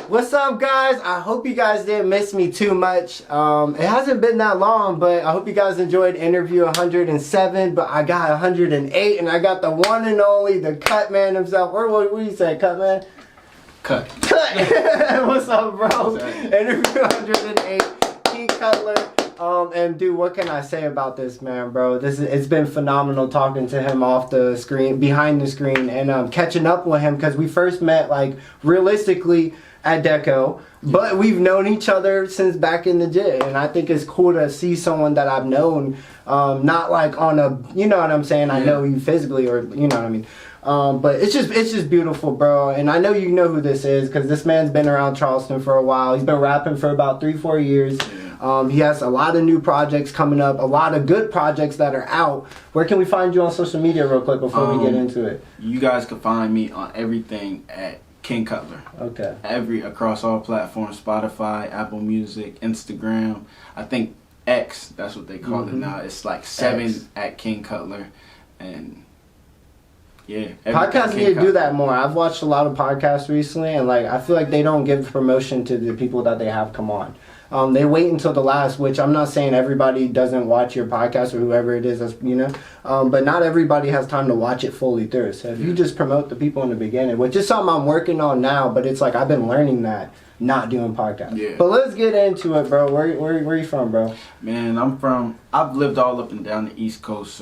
What's up, guys? I hope you guys didn't miss me too much. It hasn't been that long, but I hope you guys enjoyed interview 107. But I got 108, and I got the one and only, the Cut Man himself. Or what do you say, Cut Man? Cut. What's up, bro? Interview 108, King Cutler. And dude, what can I say about this man, bro? It's been phenomenal talking to him off the screen, behind the screen, and catching up with him because we first met like realistically at Deco, but we've known each other since back in the gym, and I think it's cool to see someone that I've known, not like on a, you know what I'm saying? I know you physically, or you know what I mean. But it's just beautiful, bro. And I know you know who this is because this man's been around Charleston for a while. He's been rapping for about 3-4 years. He has a lot of new projects coming up, a lot of good projects that are out. Where can we find you on social media real quick before we get into it? You guys can find me on everything at King Cutler. Okay. Across all platforms, Spotify, Apple Music, Instagram. I think X, that's what they call it now. It's like 7 X. At King Cutler. And yeah. Podcasts need to do that more. I've watched a lot of podcasts recently, and like I feel like they don't give promotion to the people that they have come on. They wait until the last, which I'm not saying everybody doesn't watch your podcast or whoever it is, you know, but not everybody has time to watch it fully through. So if you just promote the people in the beginning, which is something I'm working on now, but it's like I've been learning that, not doing podcasts. Yeah. But let's get into it, bro. Where you from, bro? Man, I've lived all up and down the East Coast,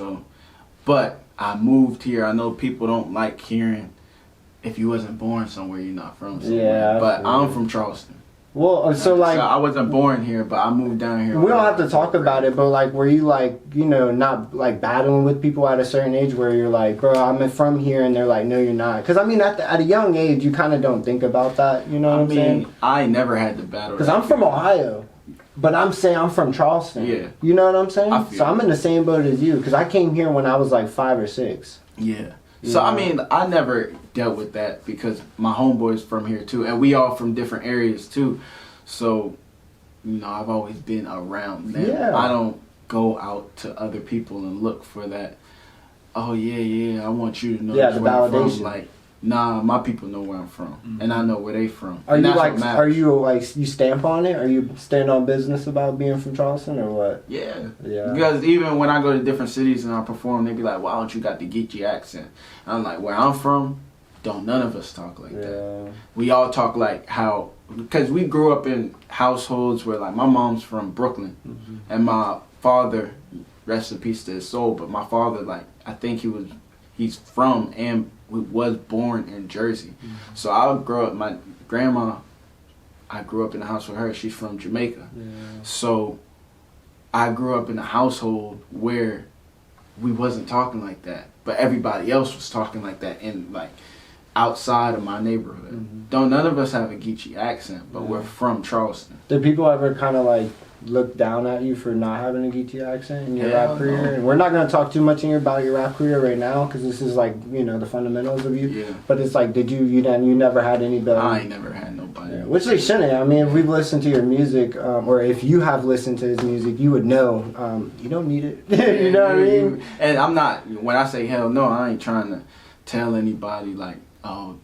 but I moved here. I know people don't like hearing if you wasn't born somewhere, you're not from somewhere. Yeah, but I'm from Charleston. Well, so I wasn't born here, but I moved down here. We don't have to talk about it, but like, were you like, you know, not like battling with people at a certain age where you're like, bro, I'm from here, and they're like, no, you're not? Because I mean, at a young age, you kind of don't think about that. You know what I'm saying? I never had to battle. Because I'm from Ohio, but I'm saying I'm from Charleston. Yeah. You know what I'm saying? So I'm in the same boat as you, because I came here when I was like 5 or 6. Yeah. So, I mean, I never dealt with that because my homeboy's from here, too. And we all from different areas, too. So, you know, I've always been around them. Yeah. I don't go out to other people and look for that, oh, yeah, I want you to know the where I'm validation. from. Like, nah, my people know where I'm from. And I know where they from. Are you like, you stamp on it? Are you stand on business about being from Charleston or what? Yeah. Because even when I go to different cities and I perform, they be like, why don't you got the 𝙤𝙤𝙦𝙬 accent? And I'm like, where I'm from, none of us talk like that. We all talk like how, because we grew up in households where like my mom's from Brooklyn and my father, rest in peace to his soul, but my father, like, I think he's from and was born in Jersey. So I grew up, my grandma, I grew up in the house with her. She's from Jamaica. So I grew up in a household where we wasn't talking like that, but everybody else was talking like that in like outside of my neighborhood. None of us have a 𝙤𝙤𝙦𝙬 accent, but we're from Charleston. Did people ever kind of like look down at you for not having a 𝙤𝙤𝙦 accent in your rap career? And we're not going to talk too much about your rap career right now because this is like, you know, the fundamentals of you. Yeah. But it's like, you never had anybody? I ain't never had nobody. Yeah, which they shouldn't. I mean, if we've listened to your music, or if you have listened to his music, you would know. You don't need it. You know what I mean? And I'm not, when I say hell no, I ain't trying to tell anybody like, oh,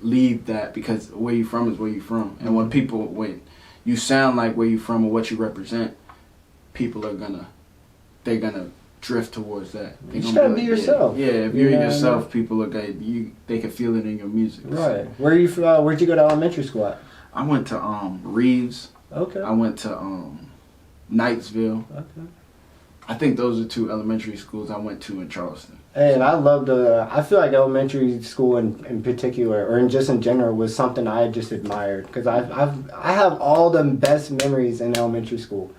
leave that, because where you from is where you from. And when you sound like where you from or what you represent, people are gonna drift towards that. You just gotta be yourself. Yeah, if you're yourself, people are they can feel it in your music. Right. Where you from? Where'd you go to elementary school at? I went to Reeves. Okay. I went to Knightsville. Okay. I think those are 2 elementary schools I went to in Charleston. And I love I feel like elementary school in particular, or just in general, was something I just admired. Because I have all the best memories in elementary school.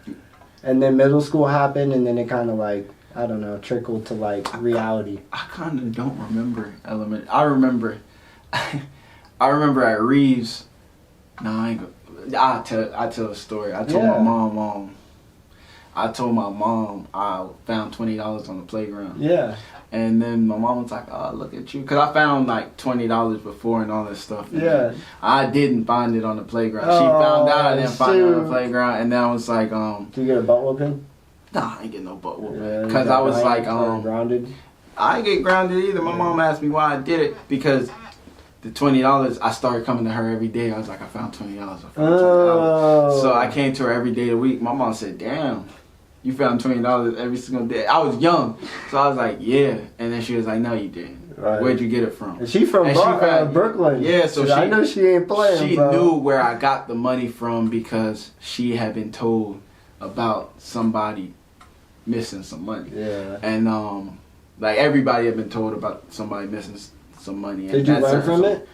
And then middle school happened, and then it kind of like, I don't know, trickled to like reality. I kind of don't remember elementary. I remember at Reeves, I'll tell a story. I told my mom I found $20 on the playground. Yeah. And then my mom was like, oh, look at you. Because I found like $20 before and all this stuff. And I didn't find it on the playground. She found out I didn't find it on the playground. And then I was like, Did you get a butt whooping? Nah, I ain't get no butt whooping. Because I was like, grounded? I didn't get grounded either. My mom asked me why I did it. Because the $20, I started coming to her every day. I was like, I found $20. I found $20. So I came to her every day of the week. My mom said, damn, you found $20 every single day. I was young. So I was like, yeah. And then she was like, no, you didn't. Right. Where'd you get it from? And she from Brooklyn. Yeah, so I know she ain't playing. She knew where I got the money from because she had been told about somebody missing some money. Yeah. And like everybody had been told about somebody missing some money. Did you learn from it?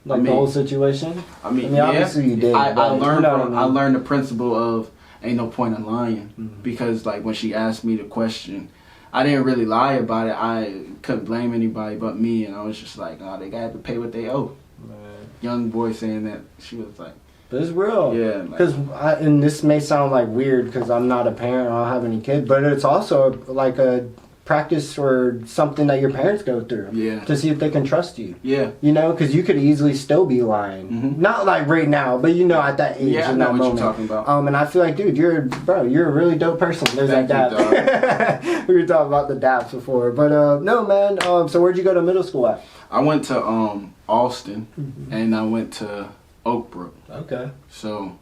Like the whole situation? I mean, yeah, obviously you did. I learned the principle of ain't no point in lying because like when she asked me the question, I didn't really lie about it. I couldn't blame anybody but me, and I was just like, oh, they got to pay what they owe. Man. Young boy saying that, she was like, but it's real. Yeah. Because, and this may sound like weird because I'm not a parent, I don't have any kids, but it's also like a practice or something that your parents go through. Yeah. To see if they can trust you. Yeah. You know, because you could easily still be lying. Not like right now, but you know, at that age, yeah, in I know that what moment. you're talking about. And I feel like, dude, you're a really dope person. There's that dap. We were talking about the daps before, but no, man. So where'd you go to middle school at? I went to Alston, and I went to Oakbrook. Okay. So,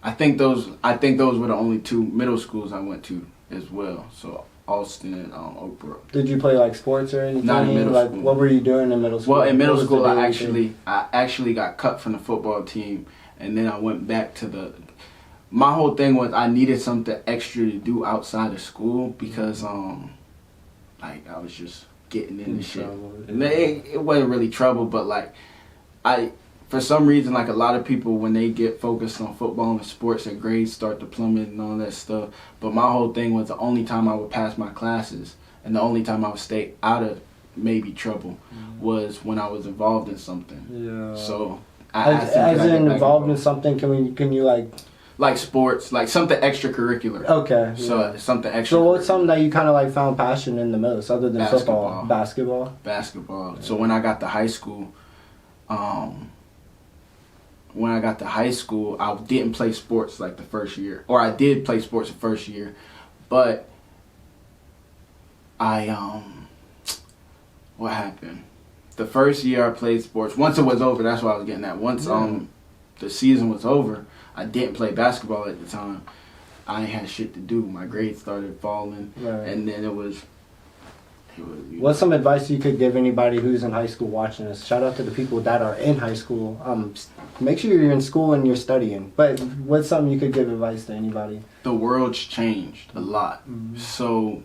I think those were the only two middle schools I went to as well. So Alston and Oakbrook. Did you play like sports or anything? Not in middle school. What were you doing in middle school? Well, in middle school, I actually got cut from the football team, and then I went back to the. My whole thing was I needed something extra to do outside of school because like I was just getting into shit. And it wasn't really trouble, but like for some reason, like a lot of people, when they get focused on football and sports, their grades start to plummet and all that stuff. But my whole thing was the only time I would pass my classes and the only time I would stay out of maybe trouble was when I was involved in something. Yeah. So as in involved in something, can you like sports, like something extracurricular. Okay. So something extra. So what's something that you kind of like found passion in the most, other than football? Basketball. Yeah. So when I got to high school, I didn't play sports like the first year, or I did play sports the first year, but what happened? The first year I played sports. Once it was over, that's what I was getting at. Once the season was over, I didn't play basketball at the time. I ain't had shit to do. My grades started falling, and then it was. What's some advice you could give anybody who's in high school watching this? Shout out to the people that are in high school. Make sure you're in school and you're studying. But what's something you could give advice to anybody? The world's changed a lot. So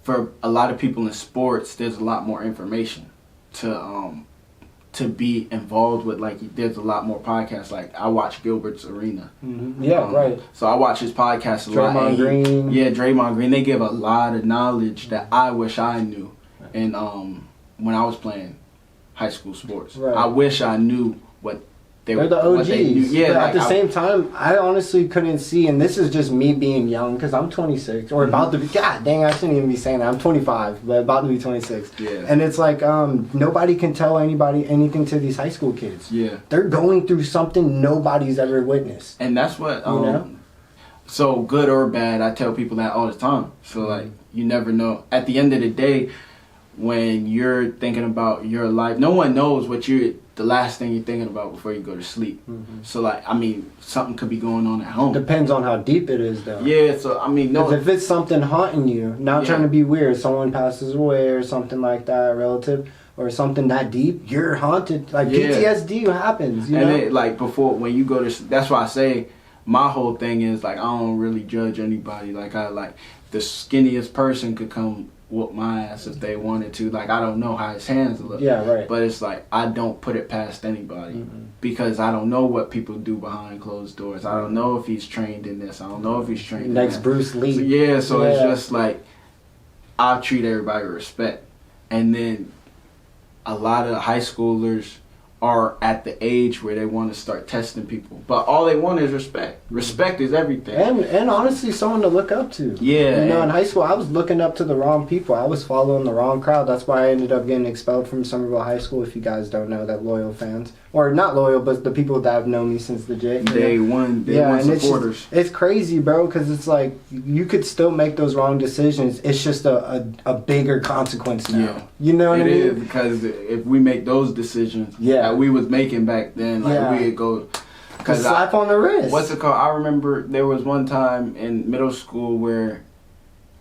for a lot of people in sports, there's a lot more information to be involved with. Like, there's a lot more podcasts. Like, I watch Gilbert's Arena. Yeah, right. So I watch his podcast a lot. Draymond Green. Yeah, Draymond Green. They give a lot of knowledge that I wish I knew. And when I was playing high school sports, I wish I knew what they're the OGs. Yeah, but at the same time, I honestly couldn't see, and this is just me being young, because I'm 26, or about to be, god dang, I shouldn't even be saying that. I'm 25, but about to be 26. Yeah. And it's like, nobody can tell anybody anything to these high school kids. Yeah. They're going through something nobody's ever witnessed. And that's what, you know? So good or bad, I tell people that all the time. So, like, you never know. At the end of the day, when you're thinking about your life, no one knows what the last thing you're thinking about before you go to sleep. So, like, I mean, something could be going on at home. Depends on how deep it is, though. Yeah, so, I mean, no. If it's something haunting you, not trying to be weird, someone passes away or something like that, a relative, or something that deep, you're haunted. Like, PTSD happens, you know? And like, before, when you go to, that's why I say, my whole thing is, like, I don't really judge anybody. Like, the skinniest person could come whoop my ass if they wanted to. Like, I don't know how his hands look. Yeah, right. But it's like, I don't put it past anybody because I don't know what people do behind closed doors. I don't know if he's trained in this. I don't know if he's trained in that. Next Bruce Lee. So it's just like, I treat everybody with respect. And then a lot of high schoolers are at the age where they want to start testing people, but all they want is respect. Respect is everything, and honestly, someone to look up to. Yeah, you know, in high school, I was looking up to the wrong people. I was following the wrong crowd. That's why I ended up getting expelled from Somerville High School. If you guys don't know that, loyal fans, or not loyal, but the people that have known me since the day one supporters. It's crazy, bro, because it's like you could still make those wrong decisions. It's just a bigger consequence now. Yeah. You know what I mean? It is, because if we make those decisions that we was making back then, like we'd go. Cause slap on the wrist. What's it called? I remember there was one time in middle school where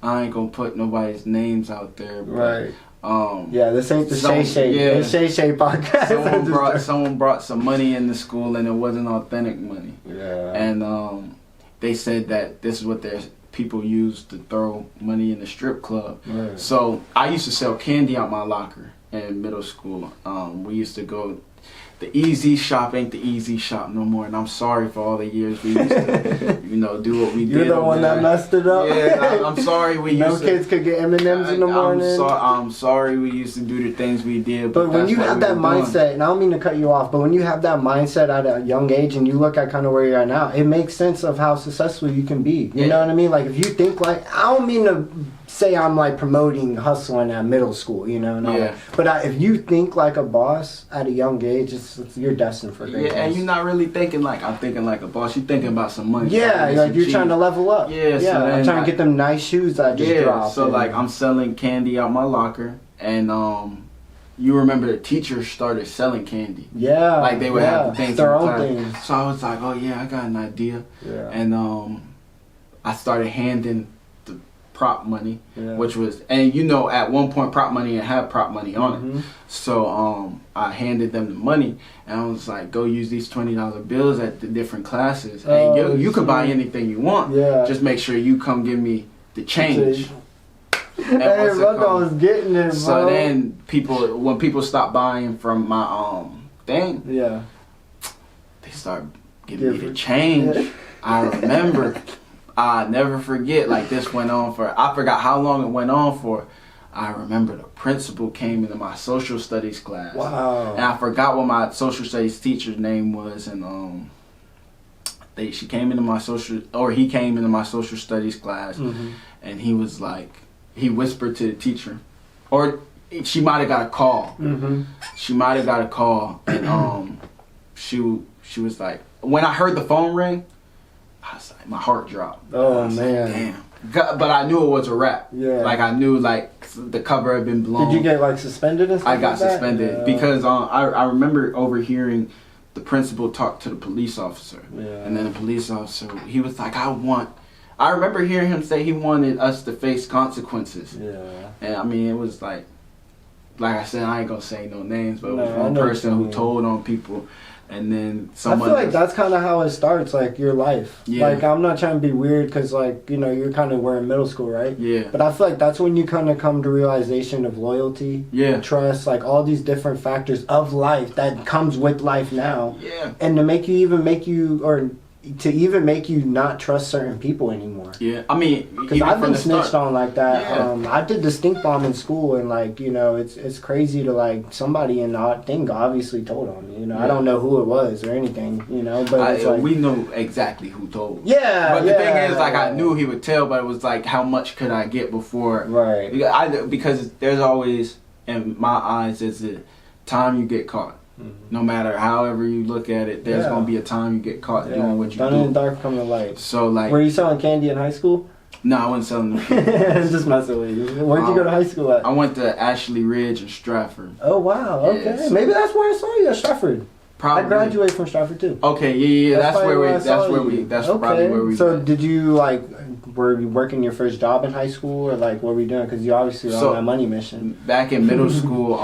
I ain't gonna put nobody's names out there, but, right? This ain't the Shay the Shay podcast. Someone brought some money in the school, and it wasn't authentic money. Yeah. And they said that this is what their people use to throw money in the strip club. Right. So I used to sell candy out my locker in middle school. We used to go. The easy shop ain't the easy shop no more, and I'm sorry for all the years we used to, do what we did. You're the one that messed it up. Yeah, I'm sorry we used to. No kids could get M&Ms in the morning. I'm sorry we used to do the things we did. But when you have that mindset, and I don't mean to cut you off, but when you have that mindset at a young age, and you look at kind of where you're at now, it makes sense of how successful you can be. You know what I mean? Like if you think like, I don't mean to say I'm like promoting hustling at middle school, but if you think like a boss at a young age, you're destined for greatness. Yeah, and you're not really thinking like I'm thinking like a boss. You're thinking about some money. Yeah, like you're trying to level up. Yeah, so I'm trying to get them nice shoes that I just dropped. So like I'm selling candy out my locker, and you remember the teachers started selling candy. Yeah, like they would have the things. Their own things. So I was like, oh yeah, I got an idea. Yeah, and I started handing prop money, which was, and at one point prop money had prop money on it. So I handed them the money, and I was like, go use these $20 bills at the different classes, and you can buy anything you want. Yeah, just make sure you come give me the change. Hey, bro, I was getting it, bro. So then when people stopped buying from my thing, they start giving me the change. I remember. I never forget, like this went on for, I forgot how long it went on for. I remember the principal came into my social studies class. Wow. And I forgot what my social studies teacher's name was, and he came into my social studies class, and he was like, he whispered to the teacher, or she might have got a call. She might have got a call, and she was like, when I heard the phone ring, I was like, my heart dropped. Oh man! Like, damn. But I knew it was a wrap. Yeah. Like I knew like the cover had been blown. Did you get like suspended and stuff? I got suspended because I remember overhearing the principal talk to the police officer. Yeah. And then the police officer, he was like, I remember hearing him say he wanted us to face consequences. Yeah. And I mean, it was like I said, I ain't gonna say no names, but it was one person who told on people. And then someone. I feel like that's kind of how it starts, like your life. Yeah. Like I'm not trying to be weird, because like you're kind of we're in middle school, right? Yeah. But I feel like that's when you kind of come to realization of loyalty, trust, like all these different factors of life that comes with life now. Yeah. And to make you not trust certain people anymore. Yeah, I mean, because I've been snitched on like that. Yeah. I did the stink bomb in school, and like it's crazy to like somebody in the thing obviously told on me. I don't know who it was or anything. But it's like, we know exactly who told. Yeah, but the thing is, like I knew he would tell, but it was like, how much could I get before? Right. Because there's always, in my eyes, it's the time you get caught. No matter however you look at it, there's gonna be a time you get caught doing what you do. Done in the dark, come to light. So like, were you selling candy in high school? No, I wasn't selling them. Just messing with you. Where'd you go to high school at? I went to Ashley Ridge in Stratford. Oh wow, okay. Yeah, maybe that's where I saw you at Stratford. Probably. I graduated from Stratford too. Okay, yeah. That's probably where we. So did you like? Were you working your first job in high school, or like what were you doing? Because you obviously were on that money mission. Back in middle school,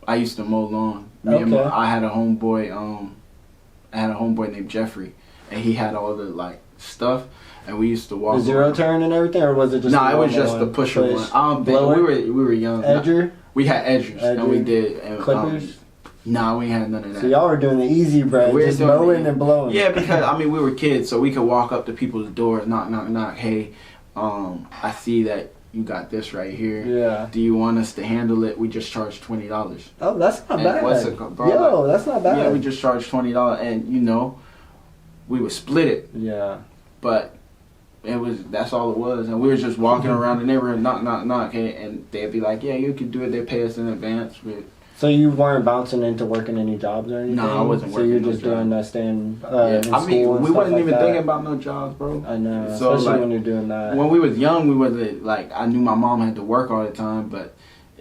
I used to mow lawn. I had a homeboy. I had a homeboy named Jeffrey, and he had all the like stuff, and we used to walk. The zero turn and everything, or was it just? No, it was just the pusher one. We were young. Edger. We had edgers, and we did clippers. No, we had none of that. So y'all were doing the easy bread, just mowing and blowing. Yeah, because we were kids, so we could walk up to people's doors, knock, knock, knock. Hey, I see that you got this right here. Yeah. Do you want us to handle it? We just charge $20. Oh, that's not bad. Yo, that's not bad. Yeah, we just charged $20, and we would split it. Yeah. But that's all it was, and we were just walking around the neighborhood, knock, knock, knock, and they'd be like, yeah, you can do it. They pay us in advance with. So you weren't bouncing into working any jobs or anything? No, I wasn't working. So you're just doing that, staying in school. I mean, we wasn't even like thinking about no jobs, bro. I know, so, especially like, when you're doing that. When we was young, we wasn't like, I knew my mom had to work all the time, but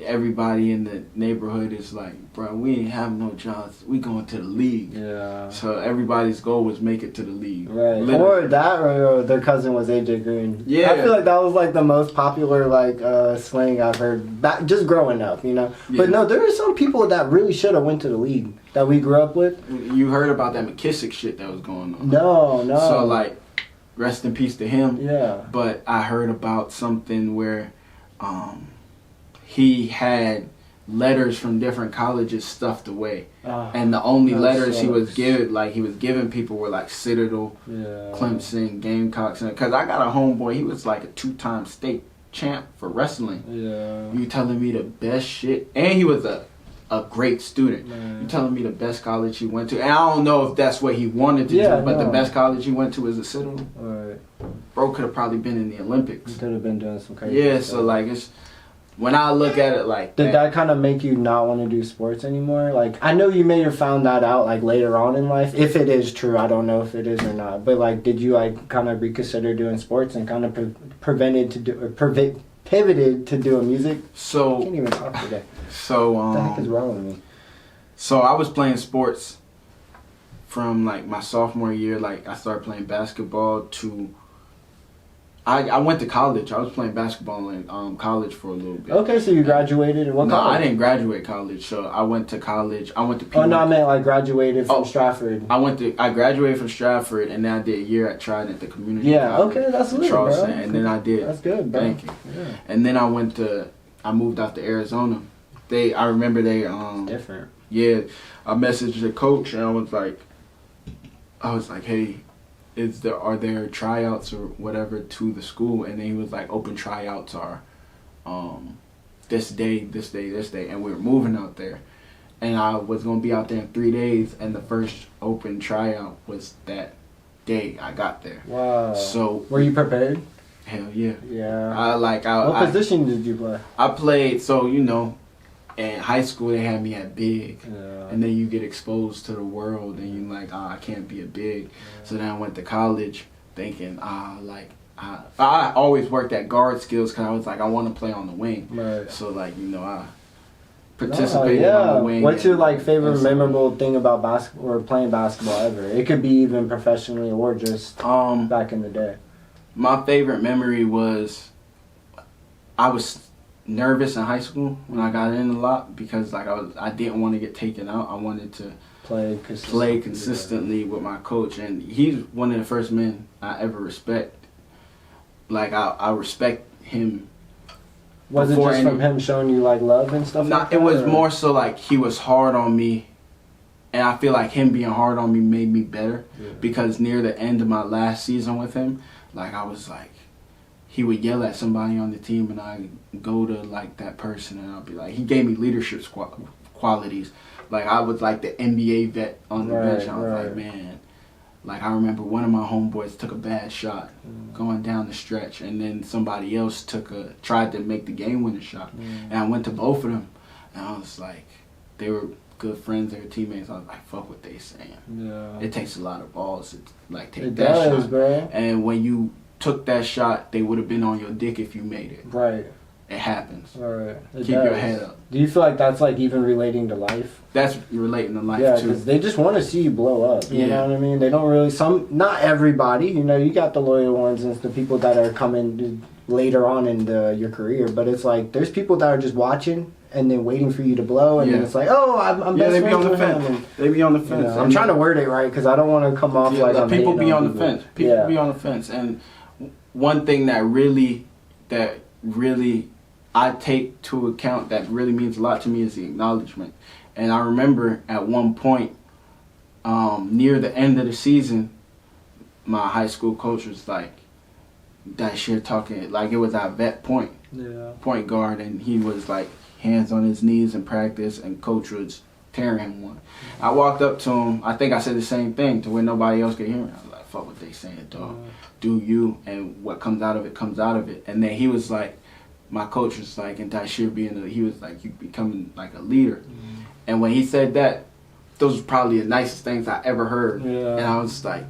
everybody in the neighborhood is like, bro, we ain't have no jobs. We going to the league. Yeah. So everybody's goal was make it to the league. Right. Literally. Or that, or their cousin was AJ Green. Yeah. I feel like that was like the most popular like slang I've heard back just growing up, you know. Yeah. But no, there are some people that really should have went to the league that we grew up with. You heard about that McKissick shit that was going on. No. So like, rest in peace to him. Yeah. But I heard about something where he had letters from different colleges stuffed away, and the only letters he was giving people were like Citadel, Clemson, Gamecocks, because I got a homeboy, he was like a 2-time state champ for wrestling. You telling me the best shit, and he was a great student. You telling me the best college he went to, and I don't know if that's what he wanted to do, but the best college he went to was a Citadel. Bro could have probably been in the Olympics. He could have been doing some crazy stuff. So like, it's when I look at it like did that kind of make you not want to do sports anymore? Like, I know you may have found that out like later on in life, if it is true. I don't know if it is or not, but like, did you like kind of reconsider doing sports and kind of pivoted to doing music? So I can't even talk today. So what the heck is wrong with me? So I was playing sports from like my sophomore year. Like, I started playing basketball to I went to college. I was playing basketball in college for a little bit. Okay, so you graduated in what college? No, I didn't graduate college. So I went to college. I went to Oh, no, I meant like graduated from Stratford. I graduated from Stratford, and then I did a year at Trident, the community college. Okay, that's good, bro. And then I did. That's good, bro. Thank you. Yeah. And then I moved out to Arizona. I remember they it's different. Yeah, I messaged the coach, and I was like, hey, are there tryouts or whatever to the school? And then he was like, open tryouts are this day, and we were moving out there, and I was gonna be out there in 3 days, and the first open tryout was that day I got there. Wow. So were you prepared? Hell yeah. Yeah. What position did you play? I played, so in high school they had me at big, and then you get exposed to the world, and you're like, I can't be a big. So then I went to college thinking, I always worked at guard skills because I was like, I want to play on the wing. Right. So like, I participated on the wing. What's your like favorite memorable thing about basketball or playing basketball ever? It could be even professionally or just back in the day. My favorite memory was I was nervous in high school when I got in a lot because like I didn't want to get taken out. I wanted to play consistently with my coach, and he's one of the first men I ever respect. Like I respect him. Was it just from him showing you like love and stuff? No, it was more so like he was hard on me, and I feel like him being hard on me made me better because near the end of my last season with him, like I was like, he would yell at somebody on the team, and I go to like that person, and I'll be like, he gave me leadership qualities. Like I was like the NBA vet on the bench. I was like, man, like I remember one of my homeboys took a bad shot going down the stretch, and then somebody else tried to make the game-winning shot, and I went to both of them, and I was like, they were good friends, they were teammates. I was like, fuck what they saying. Yeah. It takes a lot of balls to like take that shot, bro. And when you took that shot, they would have been on your dick if you made it. Right. It happens. Right. Keep your head up. Do you feel like that's like even relating to life? That's relating to life too. Yeah, because they just want to see you blow up. You know what I mean? They don't really. Not everybody. You got the loyal ones and the people that are coming later on in your career. But it's like there's people that are just watching and then waiting for you to blow, and then it's like, oh, I'm best friends with him. They be on the fence. I'm trying to word it right because I don't want to come off like I'm people be on the fence. People be on the fence, and one thing that really I take to account that really means a lot to me is the acknowledgement. And I remember at one point, near the end of the season, my high school coach was like, that shit talking, like it was our vet point guard, and he was like hands on his knees in practice, and coach was tearing him one. I walked up to him, I think I said the same thing to where nobody else could hear me. I was like, fuck what they saying, dog. Do you, and what comes out of it comes out of it. And then he was like, my coach was like, and Tashir he was like, you becoming like a leader. And when he said that, those were probably the nicest things I ever heard. Yeah. And I was like,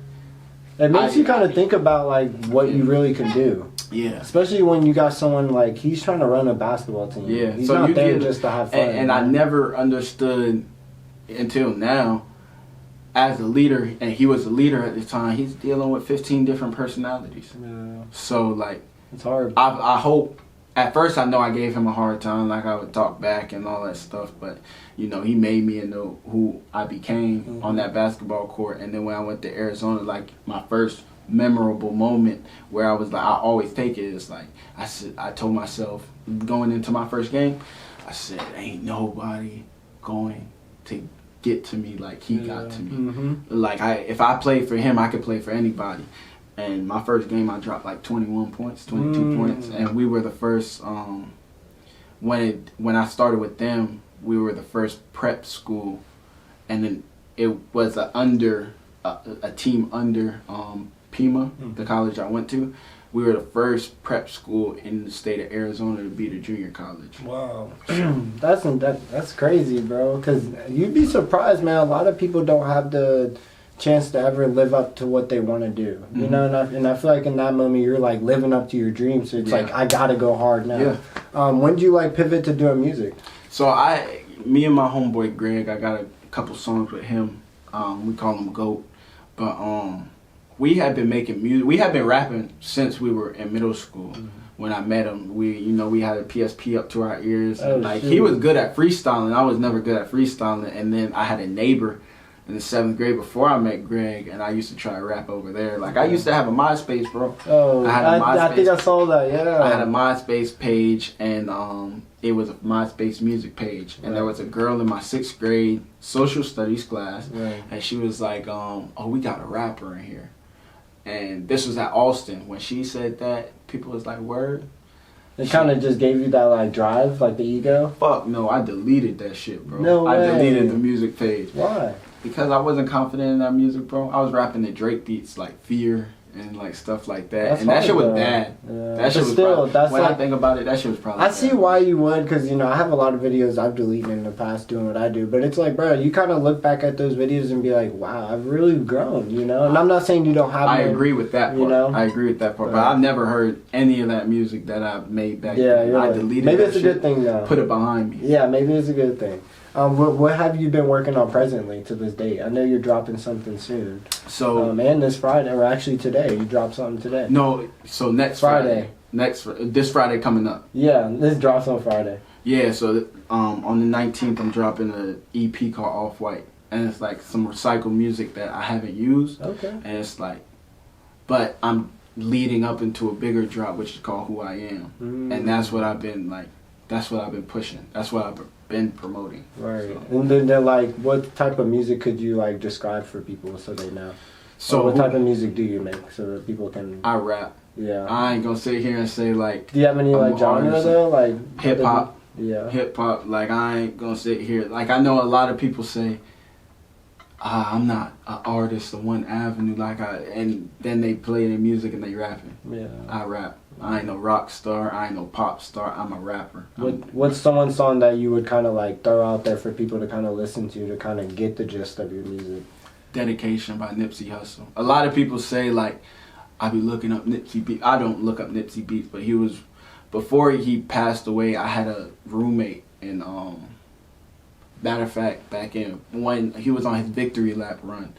it makes you kind of think about like what you really can do. Yeah. Especially when you got someone like he's trying to run a basketball team. Yeah. He's so not you there get, just to have fun. And I never understood until now, as a leader, and he was a leader at the time, he's dealing with 15 different personalities. Yeah. So like, it's hard. I hope. At first, I know I gave him a hard time, like I would talk back and all that stuff, but, you know, he made me into who I became on that basketball court. And then when I went to Arizona, like, my first memorable moment where I was like, I always take it, is like, I told myself, going into my first game, I said, ain't nobody going to get to me like he got to me. Like, if I played for him, I could play for anybody. And my first game, I dropped like 21 points, 22 points. And we were the first, when I started with them, we were the first prep school. And then it was a team under Pima, the college I went to. We were the first prep school in the state of Arizona to beat a junior college. Wow. That's crazy, bro. Because you'd be surprised, man. A lot of people don't have the chance to ever live up to what they want to do, you know, and I feel like in that moment you're like living up to your dreams, so it's like I gotta go hard now. When did you like pivot to doing music? So me and my homeboy Greg, I got a couple songs with him. We call him GOAT, but we had been making music. We had been rapping since we were in middle school. When I met him, we had a PSP up to our ears. He was good at freestyling. I was never good at freestyling, and then I had a neighbor in the 7th grade before I met Greg, and I used to try to rap over there. Like, I used to have a MySpace, bro. Oh, I think I saw that, yeah. I had a MySpace page, and it was a MySpace music page. And there was a girl in my 6th grade social studies class, and she was like, oh, we got a rapper in here. And this was at Austin. When she said that, people was like, word? It kind of just gave you that, like, drive, like the ego? Fuck no, I deleted that shit, bro. No way. I deleted the music page. Why? Because I wasn't confident in that music, bro. I was rapping the Drake beats, like Fear and like stuff like that. That's and that shit was though. bad. Yeah. That shit was still, probably, that's when like, I think about it, that shit was probably I bad. see why you would, because, you know, I have a lot of videos I've deleted in the past doing what I do. But it's like, bro, you kind of look back at those videos and be like, wow, I've really grown, you know? And I'm not saying you don't have I agree with that part. You know? I agree with that part. But I've never heard any of that music that I made back then. I deleted maybe that it's a shit, good thing, though. Put it behind me. Yeah, maybe it's a good thing. What have you been working on presently to this date? I know you're dropping something soon. So and this Friday, or actually today, you dropped something today. No, so next Friday. This Friday coming up. Yeah, this drops on Friday. Yeah, so on the 19th, I'm dropping an EP called Off White, and it's like some recycled music that I haven't used. Okay. And it's like, but I'm leading up into a bigger drop, which is called Who I Am, and that's what I've been like. That's what I've been pushing. That's what I've been promoting. Right. So. And then like, what type of music could you like describe for people so they know? So what type of music do you make so that people can? I rap. Yeah. I ain't gonna sit here and say like. Do you have any like genre though? Like hip hop. Yeah. Hip hop. Like, I ain't gonna sit here. Like, I know a lot of people say, I'm not an artist of one avenue. Like, and then they play their music and they rapping. Yeah. I rap. I ain't no rock star. I ain't no pop star. I'm a rapper. What's one song that you would kind of like throw out there for people to kind of listen to kind of get the gist of your music? Dedication by Nipsey Hussle. A lot of people say like, I be looking up Nipsey beats. I don't look up Nipsey beats, but he was, before he passed away, I had a roommate, and matter of fact, back in when he was on his victory lap run,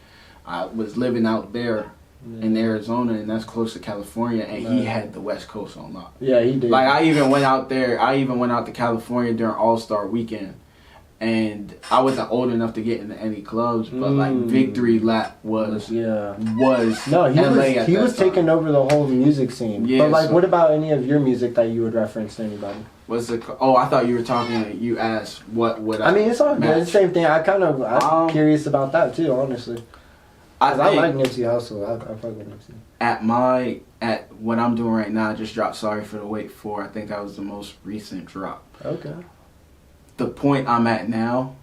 I was living out there in Arizona, and that's close to California, and he had the West Coast on lock. Yeah, he did. Like, I even went out to California during All-Star weekend, and I wasn't old enough to get into any clubs, but like victory lap was no, he was taking over the whole music scene. Yeah, but like, what about any of your music that you would reference to anybody? What's it called? Oh, I thought you were talking. You asked what would I mean, it's all good. It's the same thing. I'm curious about that too, honestly. I like Nipsey Hussle. I fuck with Nipsey. At what I'm doing right now, I just dropped Sorry for the Wait 4. I think that was the most recent drop. Okay. The point I'm at now,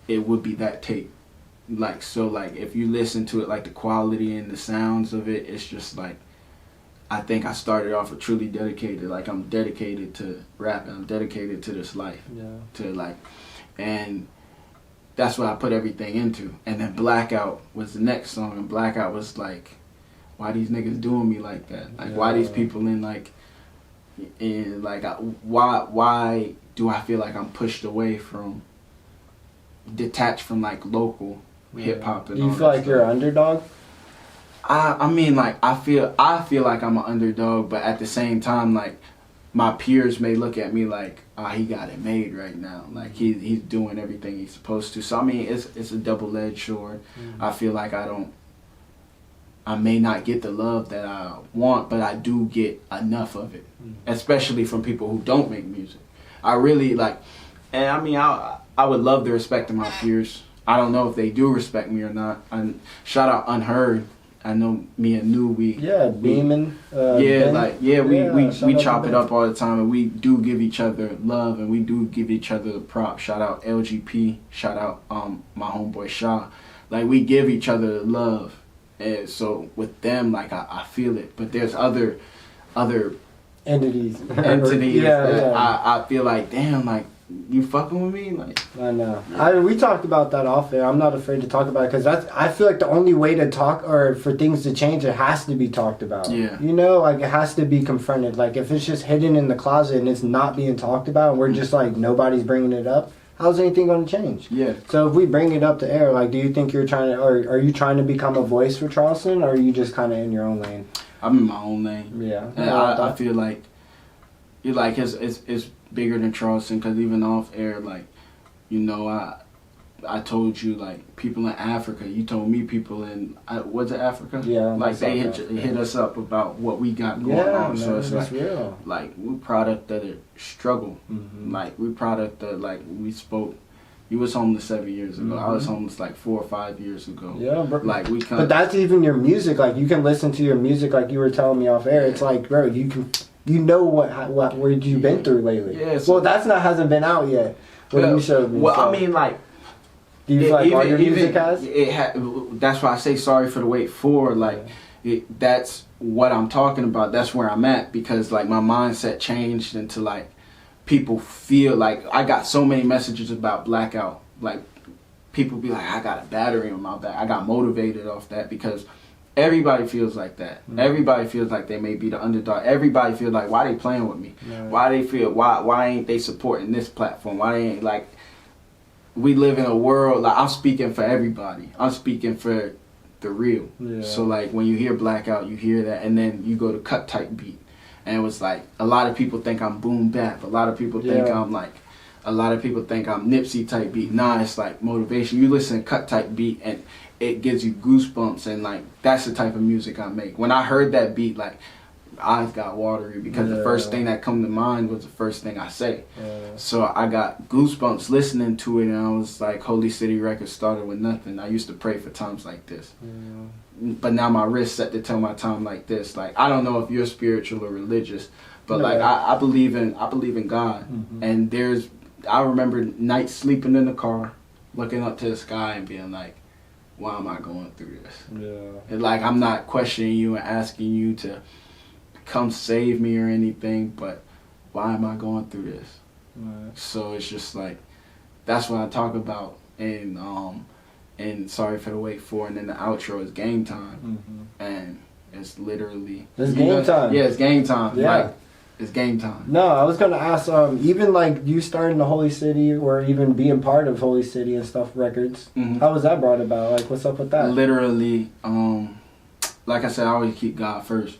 it would be that tape. Like, so like, if you listen to it, like the quality and the sounds of it, it's just like, I think I started off with truly dedicated. Like, I'm dedicated to rapping. I'm dedicated to this life. Yeah. To like, and that's what I put everything into. And then Blackout was the next song, and Blackout was like, why these niggas doing me like that? Like, why these people why do I feel like I'm pushed away from, detached from like local hip hop? Do you feel like you're an underdog? I mean, like, I feel like I'm an underdog, but at the same time, like, my peers may look at me like, he got it made right now. Like, he's doing everything he's supposed to. So I mean, it's a double-edged sword. I feel like I may not get the love that I want, but I do get enough of it, especially from people who don't make music. I really like, and I mean, I would love the respect of my peers. I don't know if they do respect me or not. And shout out Unheard. I know me and New, Beeman. We chop it up all the time, and we do give each other love, and we do give each other the props. Shout out LGP. Shout out my homeboy Shaw. Like, we give each other love, and so with them, like, I feel it. But there's other entities. I feel like, damn, like, you fucking with me? Like, I know. We talked about that off there. I'm not afraid to talk about it, because I feel like the only way to talk, or for things to change, it has to be talked about. Yeah. You know, like, it has to be confronted. Like, if it's just hidden in the closet and it's not being talked about, and we're just like, nobody's bringing it up, how's anything going to change? Yeah. So if we bring it up to air, like, do you think you're trying to, or are you trying to become a voice for Charleston, or are you just kind of in your own lane? I'm in my own lane. Yeah. And I feel like, it's bigger than Charleston, because even off air, like, you know, I told you, like, people in Africa, you told me people in, was it Africa? Yeah. Like, they hit us up about what we got going on. So it's like, real. Like, we product of the struggle. Like, we product of, like, we spoke. You was homeless 7 years ago. I was homeless like 4 or 5 years ago. Yeah, bro. Like, but that's even your music. Like, you can listen to your music, like you were telling me off air. It's like, bro, you know what you've been through lately. Yeah. So, well, hasn't been out yet. What you showed me. Well, so. I mean, like, do you feel like all your music has? That's why I say sorry for the wait for. Like, that's what I'm talking about. That's where I'm at, because like my mindset changed into like, people feel like, I got so many messages about Blackout. Like, people be like, I got a battery on my back. I got motivated off that, because everybody feels like that. Everybody feels like they may be the underdog. Everybody feels like, why they playing with me? Why ain't they supporting this platform? Why they ain't, like, we live in a world, like, I'm speaking for everybody. I'm speaking for the real. Yeah. So like, when you hear Blackout, you hear that, and then you go to cut type beat. And it was like, a lot of people think I'm boom bap. A lot of people think I'm like, a lot of people think I'm Nipsey type beat. Nah, it's like motivation. You listen to cut type beat and it gives you goosebumps, and like, that's the type of music I make. When I heard that beat, like, eyes got watery, because the first thing that come to mind was the first thing I say. So I got goosebumps listening to it, and I was like, Holy City Records started with nothing. I used to pray for times like this. But now my wrist set to tell my time like this. Like, I don't know if you're spiritual or religious, but like, I believe in God. And I remember nights sleeping in the car, looking up to the sky and being like, why am I going through this? And like, I'm not questioning you and asking you to come save me or anything, but why am I going through this? So it's just like, that's what I talk about. And sorry for the wait for, and then the outro is game time. And it's literally, it's game time. Yeah, it's game time. Yeah. Like, it's game time. No, I was gonna ask, even like you starting the Holy City, or even being part of Holy City and stuff records, how was that brought about? Like, what's up with that? Literally, like I said, I always keep God first.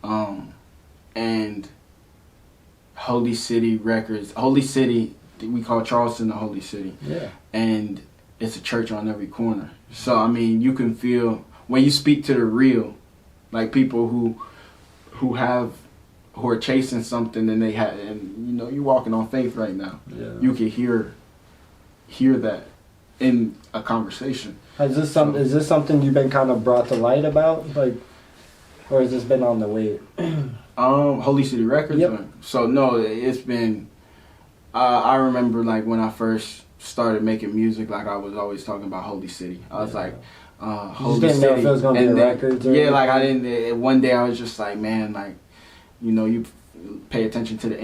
And Holy City Records, Holy City, we call Charleston the Holy City. Yeah. And it's a church on every corner. So I mean, you can feel when you speak to the real, like people who are chasing something, and you know, you're walking on faith right now. Yeah. You can hear that in a conversation. Is this something you've been kind of brought to light about, like, or has this been on the way? Holy City Records. Yep. So no, it's been. I remember like when I first started making music, like I was always talking about Holy City. I was like, Holy City. Know if it was gonna be a record. Like I didn't. One day I was just like, man, like, you know, you pay attention to the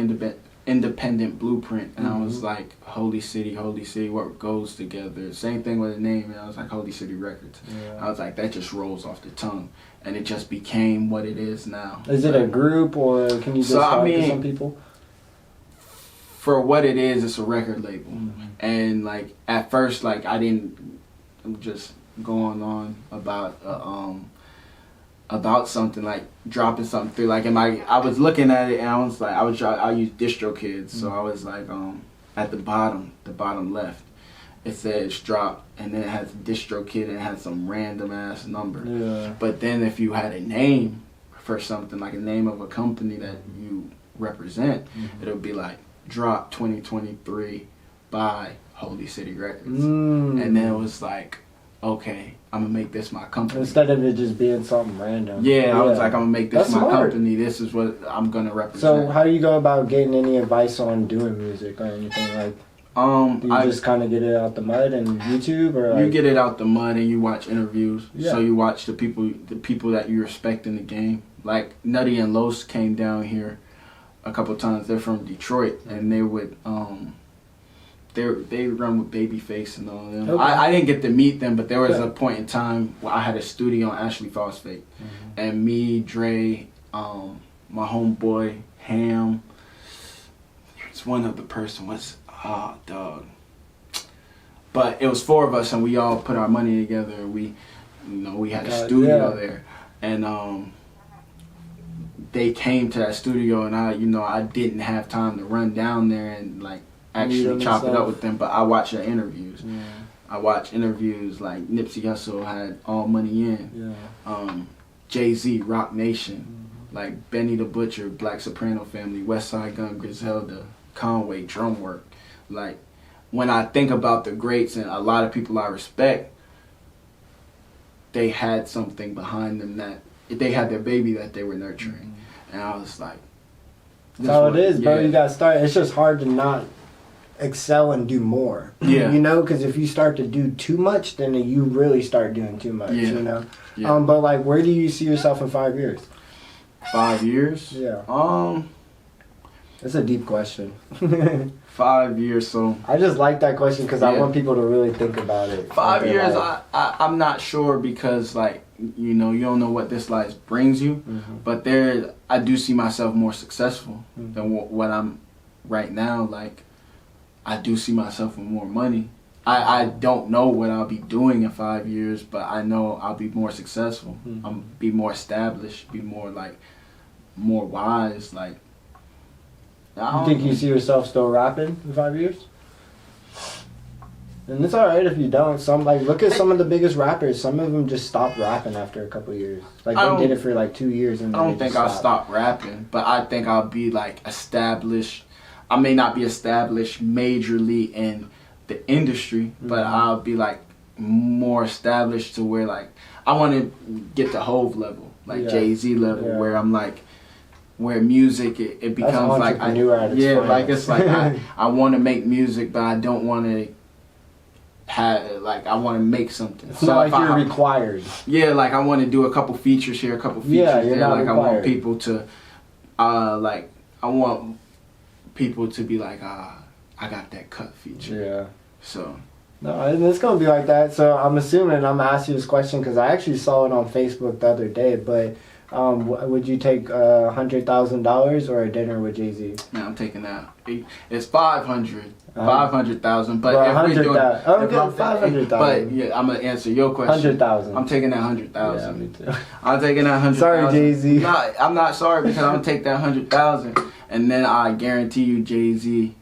independent blueprint, and I was like, Holy City, what goes together? Same thing with the name, and I was like, Holy City Records. I was like, that just rolls off the tongue, and it just became what it is now. Is it a group, or can you just talk to some people? For what it is, it's a record label, and like at first, like I didn't just going on about something, like dropping something through, like I was looking at it and I was like, I use DistroKids, so I was like, at the bottom left, it says drop, and then it has DistroKid and it has some random ass number. But then if you had a name for something, like a name of a company that you represent, it would be like drop 2023 by Holy City Records, and then it was like, okay, I'm gonna make this my company. Instead of it just being something random. Yeah, I was like, I'm gonna make this my company. This is what I'm gonna represent. So how do you go about getting any advice on doing music or anything like? Do you just kind of get it out the mud and YouTube, or you get it out the mud and you watch interviews. So you watch the people that you respect in the game. Like Nutty and Los came down here a couple times. They're from Detroit, and they would they run with Babyface and all them. I didn't get to meet them, but there was a point in time where I had a studio on Ashley Phosphate, and me, Dre, my homeboy Ham. There's one other person. Dog. But it was 4 of us, and we all put our money together. And we had a studio there, and they came to that studio, and I didn't have time to run down there and like actually chop it up with them, but I watch their interviews. I watch interviews like Nipsey Hussle had All Money In, Jay-Z, Rock Nation, like Benny the Butcher, Black Soprano Family, West Side Gun, Griselda, Conway, Drum Work. Like when I think about the greats and a lot of people I respect, they had something behind them that they had their baby that they were nurturing, and I was like, that's how it is, bro. You gotta start. It's just hard to not excel and do more. You know, because if you start to do too much, then you really start doing too much. You know. But like, where do you see yourself in 5 years? 5 years? Yeah. That's a deep question. 5 years, so I just like that question because I want people to really think about it. 5 years, I'm not sure, because like, you don't know what this life brings you, but I do see myself more successful than what I'm right now. Like, I do see myself with more money. I don't know what I'll be doing in 5 years, but I know I'll be more successful. I'll be more established, be more more wise. Like, you think you see yourself still rapping in 5 years? And it's alright if you don't. Look at some of the biggest rappers. Some of them just stopped rapping after a couple years. Like, they did it for like 2 years, and I don't think I'll stop rapping, but I think I'll be like established. I may not be established majorly in the industry, but I'll be like more established to where like I want to get to Hove level, like Jay-Z level, where I'm like, where music it becomes like it's like I want to make music, but I don't want to I want to make something. It's not like you're required. Yeah, like I want to do a couple features here, a couple features there. Like required. I want people to I want people to be like, I got that cut feature. Yeah. So. No, it's going to be like that. So I'm assuming, I'm going to ask you this question because I actually saw it on Facebook the other day, but would you take $100,000 or a dinner with Jay-Z? Man, I'm taking that. It's 500,000, but if we're doing, okay, 500,000. But yeah, I'm gonna answer your question. 100,000. I'm taking that 100,000. Yeah, me too. I'm taking that 100,000. Sorry, Jay-Z. No, I'm not sorry, because I'm gonna take that 100,000, and then I guarantee you, Jay-Z.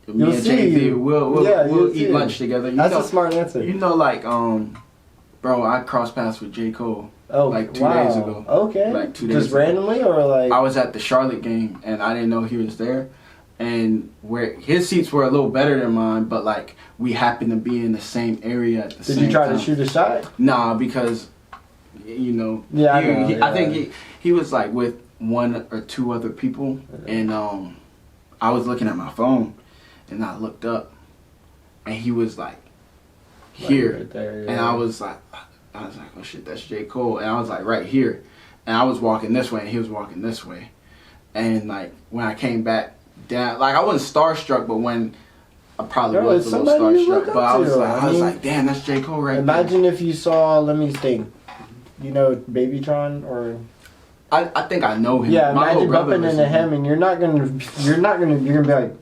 Me and Jay-Z, we'll eat lunch together. That's a smart answer. Like bro, I crossed paths with J. Cole. Like 2 days ago. Okay. Like 2 days ago. Just randomly, or like? I was at the Charlotte game and I didn't know he was there. And where his seats were a little better than mine, but like we happened to be in the same area at the same time. Did you try to shoot a shot? Nah, because I think he was like with 1 or 2 other people, and I was looking at my phone and I looked up and he was like here, right there, and I was like, oh shit, that's J. Cole. And I was like, right here. And I was walking this way and he was walking this way. And like when I came back damn, like I wasn't starstruck, but when I probably Bro, was it's a little somebody you look starstruck, but up I was to. like, I mean, damn, that's J. Cole right there. Imagine if you saw, let me think, you know, Babytron or. I think I know him. Yeah, My little imagine brother bumping into him, and you're gonna be like,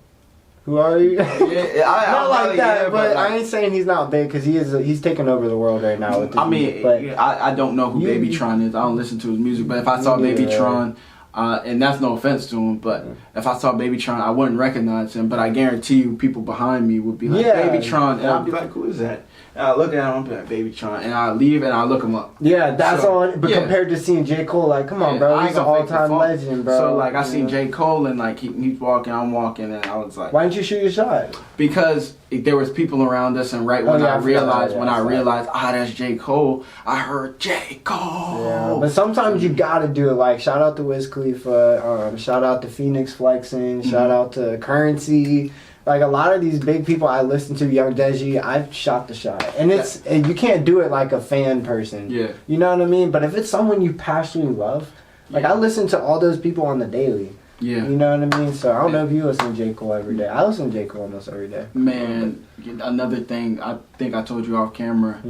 who are you? Yeah, Not like that, yeah, but like, I ain't saying he's not big because he's taking over the world right now with this music, but I don't know who Babytron is. I don't listen to his music, but if I saw Babytron, and that's no offense to him, but if I saw Babytron, I wouldn't recognize him. But I guarantee you, people behind me would be like, Babytron, and I'd be like, who is that? And I look at him, I'm like, Babytron, and I leave and I look him up. Yeah, that's on. But compared to seeing J. Cole, like, come on, bro, he's an all-time legend, bro. So like, I seen J. Cole, and like he's walking, I'm walking, and I was like, why didn't you shoot your shot? Because there was people around us, and when I realized, that's J. Cole, I heard J. Cole. Yeah, but sometimes you gotta do it. Like, shout out to Wiz Khalifa, shout out to Phoenix Flexing, shout out to Currency. Like, a lot of these big people I listen to, Young Deji, I've shot the shot. And and you can't do it like a fan person. Yeah. You know what I mean? But if it's someone you passionately love, like, I listen to all those people on the daily. Yeah. You know what I mean? So I don't know if you listen to J. Cole every day. I listen to J. Cole almost every day. Man, another thing, I think I told you off camera,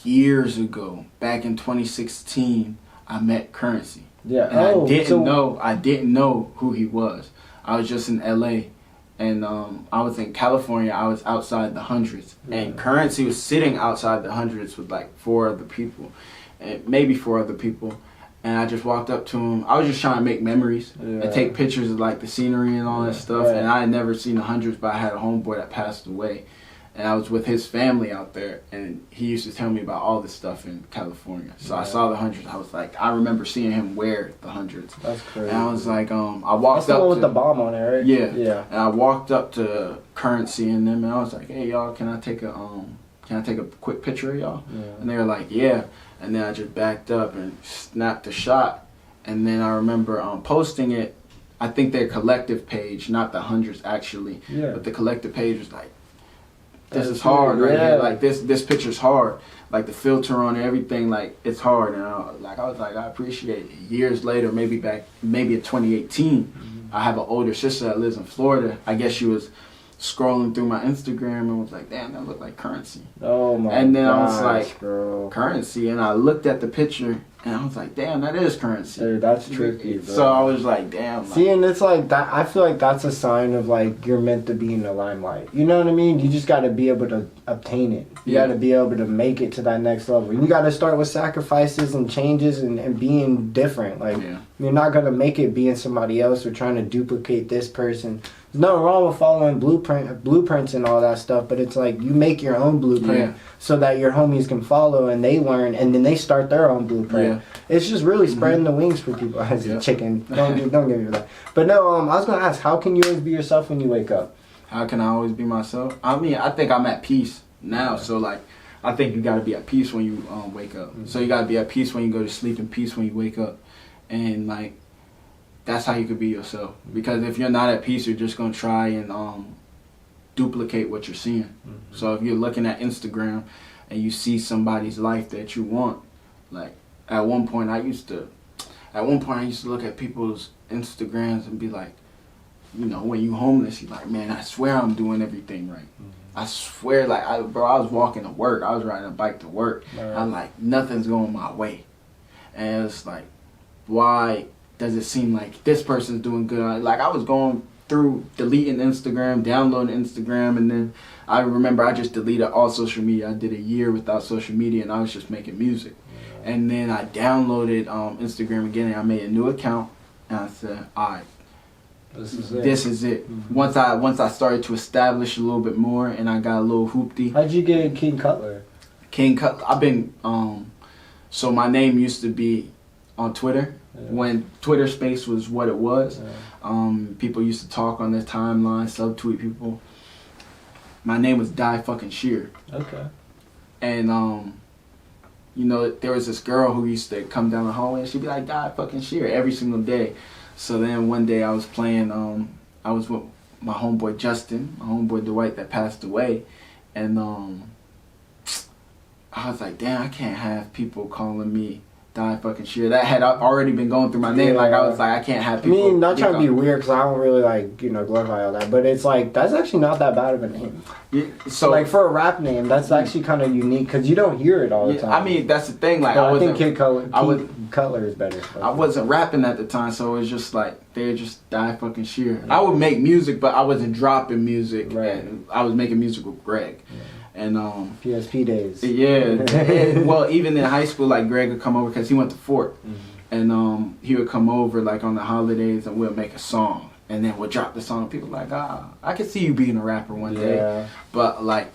years ago, back in 2016, I met Currency. Yeah. And I didn't know who he was. I was just in LA. And I was in California. I was outside the hundreds, and Currency was sitting outside the hundreds with like 4 other people, and maybe 4 other people. And I just walked up to him. I was just trying to make memories and take pictures of like the scenery and all that stuff. And I had never seen the hundreds, but I had a homeboy that passed away, and I was with his family out there, and he used to tell me about all this stuff in California. So I saw the hundreds. I was like, I remember seeing him wear the hundreds. That's crazy. And I was like, I walked That's the up one with the bomb on it, right? Yeah. Yeah. And I walked up to Currency and them, and I was like, hey y'all, can I take a quick picture of y'all? Yeah. And they were like, yeah. And then I just backed up and snapped a shot. And then I remember posting it. I think their collective page, not the hundreds actually, but the collective page was like, this is hard right here. Like this picture's hard. Like the filter on everything, like it's hard. And I was like, I appreciate it. Years later, maybe in 2018, I have an older sister that lives in Florida. I guess she was scrolling through my Instagram and was like, damn, that looked like Currency. Oh my And then gosh, I was like, bro. Currency, and I looked at the picture and I was like, damn, that is Currency. Dude, that's tricky, bro. So I was like, damn. See, and it's like that. I feel like that's a sign of like you're meant to be in the limelight. You know what I mean? You just got to be able to obtain it. You got to be able to make it to that next level. You got to start with sacrifices and changes and being different. Like you're not gonna make it being somebody else or trying to duplicate this person. There's nothing wrong with following blueprints and all that stuff, but it's like you make your own blueprint so that your homies can follow and they learn and then they start their own blueprint. It's just really spreading the wings for people. As a chicken, don't give me that. But no, I was gonna ask, how can you always be yourself when you wake up? How can I always be myself? I mean, I think I'm at peace now. So like, I think you gotta be at peace when you wake up. So you gotta be at peace when you go to sleep and peace when you wake up, and like. That's how you could be yourself. Because if you're not at peace, you're just gonna try and duplicate what you're seeing. So if you're looking at Instagram and you see somebody's life that you want, like at one point I used to look at people's Instagrams and be like, you know, when you homeless, you're like, man, I swear I'm doing everything right. I swear, like, I was walking to work. I was riding a bike to work. I'm like, nothing's going my way. And it's like, why does it seem like this person's doing good? Like, I was going through deleting Instagram, downloading Instagram, and then I remember I just deleted all social media. I did a year without social media, and I was just making music. And then I downloaded Instagram again, and I made a new account, and I said, all right, this is it. Once I started to establish a little bit more, and I got a little hoopty. How'd you get King Cutler? King Cutler, I've been, so my name used to be on Twitter. When Twitter Space was what it was, people used to talk on their timeline, subtweet people. My name was 𝙄𝙩𝙬𝙚𝙬𝙬. Okay. And you know, there was this girl who used to come down the hallway and she'd be like 𝙄𝙩𝙬𝙬𝙬 every single day. So then one day I was playing, I was with my homeboy Justin, my homeboy Dwight that passed away, and I was like, damn, I can't have people calling me 𝙄𝙣𝙩𝙚𝙬. That had already been going through my name. Like I was like, I can't have people. I mean, not trying to be weird because I don't really like glorify all that, but it's like that's actually not that bad of a name. Yeah, so like for a rap name, that's actually kind of unique because you don't hear it all the time. I mean, that's the thing. Like I think Cutler is better. I wasn't rapping at the time, so it was just like they're just 𝙄𝙣𝙩𝙬. I would make music, but I wasn't dropping music. Right. And I was making music with Greg. Yeah. And PSP days. Yeah. Well, even in high school, like Greg would come over because he went to Fort, and he would come over like on the holidays, and we'll make a song, and then we'll drop the song. And people like, I could see you being a rapper one day, but like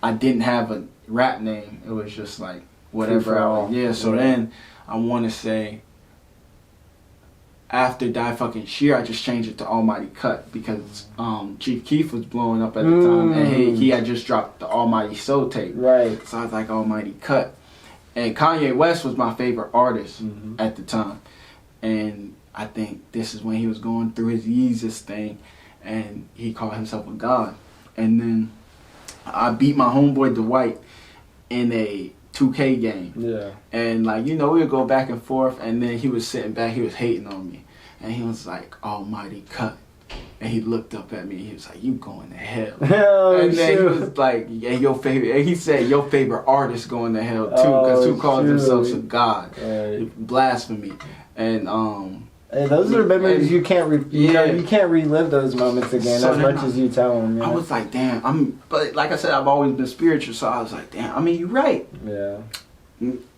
I didn't have a rap name. It was just like whatever. So then I want to say after 𝙄𝙣𝙩𝙬, I just changed it to Almighty Cut because Chief Keef was blowing up at the time, and he had just dropped the Almighty Soul tape. Right. So I was like, Almighty Cut. And Kanye West was my favorite artist at the time. And I think this is when he was going through his Yeezus thing, and he called himself a god. And then I beat my homeboy Dwight in a 2K game. Yeah. And like, we would go back and forth, and then he was sitting back, he was hating on me. And he was like, Almighty Cut. And he looked up at me, and he was like, you going to hell. And then he was like, yeah, your favorite, and he said, your favorite artist going to hell too, because who calls themselves a god? Blasphemy. And hey, those are memories you can't you can't relive those moments again as much as you tell them. I was like, damn, but like I said, I've always been spiritual, so I was like, damn, I mean, you're right. Yeah.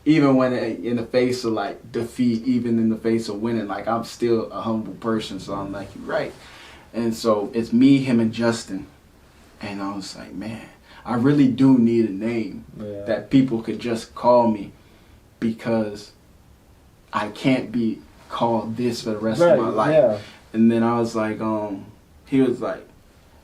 Even when in the face of like defeat, even in the face of winning, like I'm still a humble person, so I'm like, you're right. And so it's me, him, and Justin, and I was like, man, I really do need a name that people could just call me, because I can't be called this for the rest of my life. Yeah. And then I was like, he was like,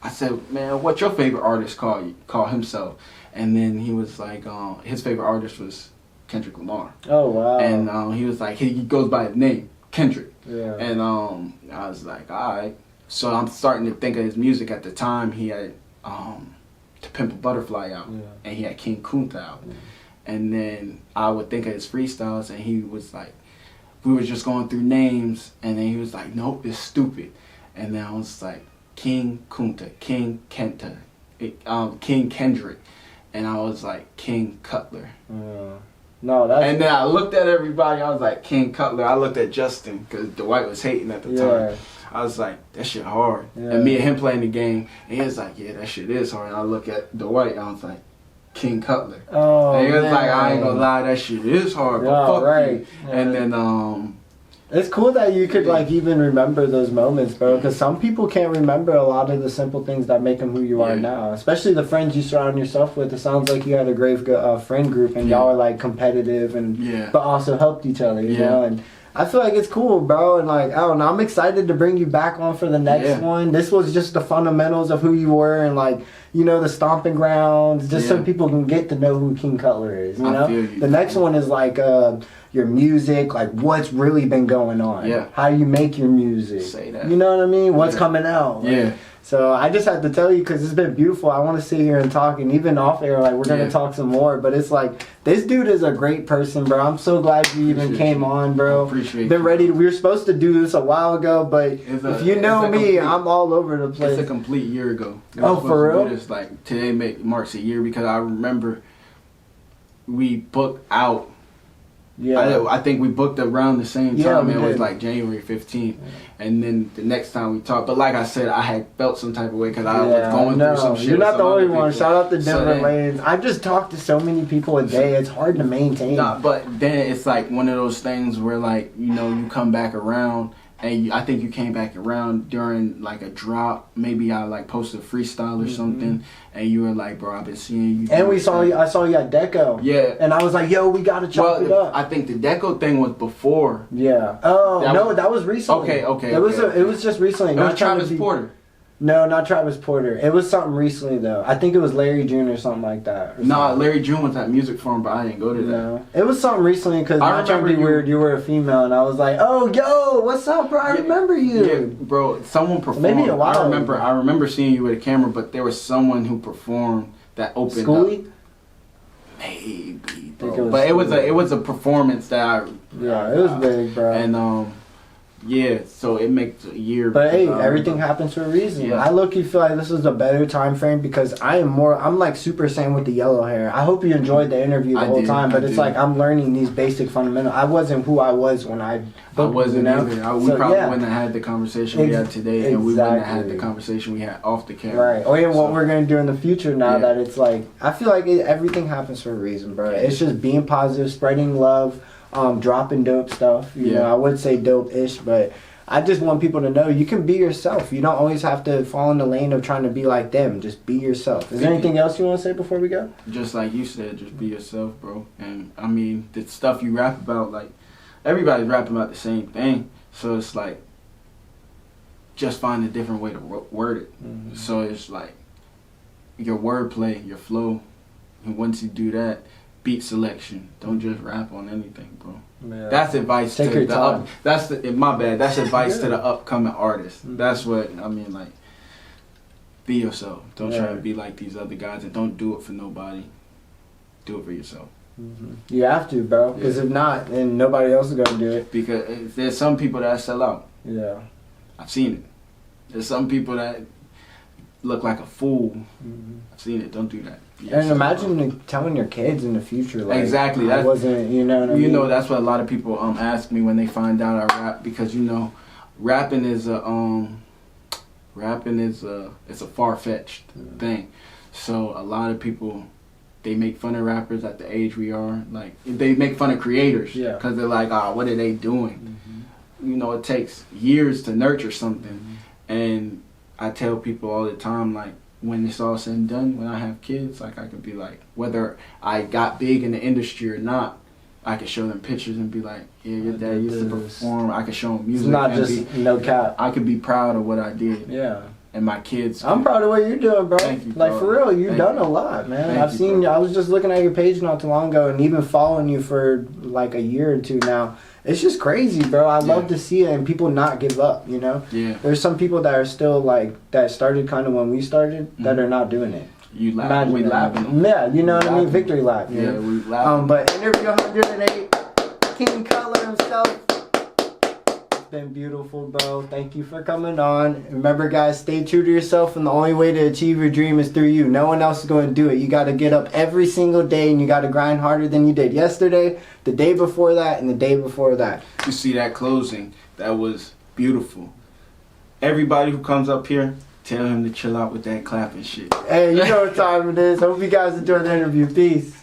I said, man, what's your favorite artist call himself? And then he was like, his favorite artist was Kendrick Lamar. Oh, wow. And he was like, he goes by his name, Kendrick. Yeah. And I was like, all right. So I'm starting to think of his music. At the time, he had To Pimp a Butterfly out, and he had King Kunta out. And then I would think of his freestyles, and he was like, we were just going through names, and then he was like, nope, it's stupid. And then I was like, King Kunta, King Kenta, King Kendrick, and I was like, King Cutler. No, that's... And then I looked at everybody, I was like, King Cutler. I looked at Justin, because Dwight was hating at the time. I was like, that shit hard. And me and him playing the game, and he was like, yeah, that shit is hard. And I look at Dwight, and I was like, King Cutler. Oh, and he was like, I ain't gonna lie, that shit is hard, but fuck you. And then, it's cool that you could like even remember those moments, bro, because some people can't remember a lot of the simple things that make them who you are now, especially the friends you surround yourself with. It sounds like you had a great friend group, and y'all are like competitive and but also helped each other, you know. And I feel like it's cool, bro, and like, I don't know, I'm excited to bring you back on for the next one. This was just the fundamentals of who you were, and like, the stomping grounds, just so people can get to know who King Cutler is, you know? The next one is like your music, like what's really been going on. Yeah. How do you make your music? Say that. You know what I mean? What's coming out? Like, so I just had to tell you because it's been beautiful. I want to sit here and talk, and even off air, like we're gonna talk some more. But it's like this dude is a great person, bro. I'm so glad you even came on, bro. Appreciate. Been ready. We were supposed to do this a while ago, but if you know me, I'm all over the place. It's a complete year ago. Oh, for real? This, like today marks a year because I remember we booked out. Yeah, I think we booked around the same time. It was like January 15th, and then the next time we talked. But like I said, I had felt some type of way because I was going through some shit. You're not the only one. Shout out to Denver Lanes. I just talked to so many people a day. It's hard to maintain. Nah, but then it's like one of those things where like you come back around. And I think you came back around during like a drop. Maybe I like posted a freestyle or something, and you were like, "Bro, I've been seeing you." And I saw you at Deco. Yeah. And I was like, "Yo, we gotta chop it up." I think the Deco thing was before. Yeah. Oh that was recently. Okay. It was just recently. It was Travis Porter. No, not Travis Porter. It was something recently though. I think it was Larry June or something like that. No, Larry June was at Music Forum, but I didn't go to that. No, it was something recently because not trying to be weird. You were a female, and I was like, "Oh, yo, what's up, bro? I remember you." Yeah, bro. Someone performed. Maybe a while. I remember seeing you with a camera, but there was someone who performed that opened Schoolie? up. Maybe, bro. But it was a performance that Yeah, it was big, bro. And yeah, so it makes a year. But hey, everything happens for a reason. Yeah. I low-key feel like this is a better time frame because I'm like Super Saiyan with the yellow hair. I hope you enjoyed the interview the whole time, but it's like I'm learning these basic fundamentals. I wasn't who I was when I wasn't either. We probably wouldn't have had the conversation we had today, and we wouldn't have had the conversation we had off the camera. Right. Oh yeah, what we're gonna do in the future now that it's like I feel like everything happens for a reason, bro. It's just being positive, spreading love, dropping dope stuff. You know, I would say dope-ish, but I just want people to know you can be yourself. You don't always have to fall in the lane of trying to be like them. Just be yourself. Is there anything else you want to say before we go? Just like you said, just be yourself, bro. And I mean, the stuff you rap about, like, everybody's rapping about the same thing. So it's like, just find a different way to word it. Mm-hmm. So it's like, your wordplay, your flow. And once you do that, beat selection. Don't just rap on anything, bro. Yeah. That's advice to the time. That's advice to the upcoming artists. Mm-hmm. That's what I mean. Like, be yourself. Don't try to be like these other guys, and don't do it for nobody. Do it for yourself. Mm-hmm. You have to, bro. Because if not, then nobody else is gonna do it. Because there's some people that sell out. Yeah, I've seen it. There's some people that look like a fool. Mm-hmm. I've seen it. Don't do that. And imagine telling your kids in the future, like, exactly. That wasn't, you know what I mean? You know, that's what a lot of people ask me when they find out I rap, because, you know, rapping is a far-fetched thing. So a lot of people, they make fun of rappers at the age we are. Like, they make fun of creators because they're like, what are they doing? Mm-hmm. You know, it takes years to nurture something. Mm-hmm. And I tell people all the time, like, when it's all said and done, when I have kids, like, I could be like, whether I got big in the industry or not, I could show them pictures and be like, yeah, your dad used to perform. I could show them music. It's not just no cap. I could be proud of what I did. Yeah. And my kids. I'm proud of what you're doing, bro. Thank you, bro. Like, for real, you've done a lot, man. I've seen, I was just looking at your page not too long ago and even following you for like a year or two now. It's just crazy, bro. I love to see it and people not give up, you know? Yeah. There's some people that are still like, that started kind of when we started, that are not doing it. We laughing. Yeah, you know what I mean? Victory lap. Yeah, we laughing. But interview 108, King Cutler himself. It's been beautiful, bro. Thank you for coming on. Remember, guys, stay true to yourself, and the only way to achieve your dream is through you. No one else is going to do it. You got to get up every single day, and you got to grind harder than you did yesterday, the day before that, and the day before that. You see that closing? That was beautiful. Everybody who comes up here, tell him to chill out with that clapping shit. Hey, you know what time it is. Hope you guys enjoyed the interview. Peace.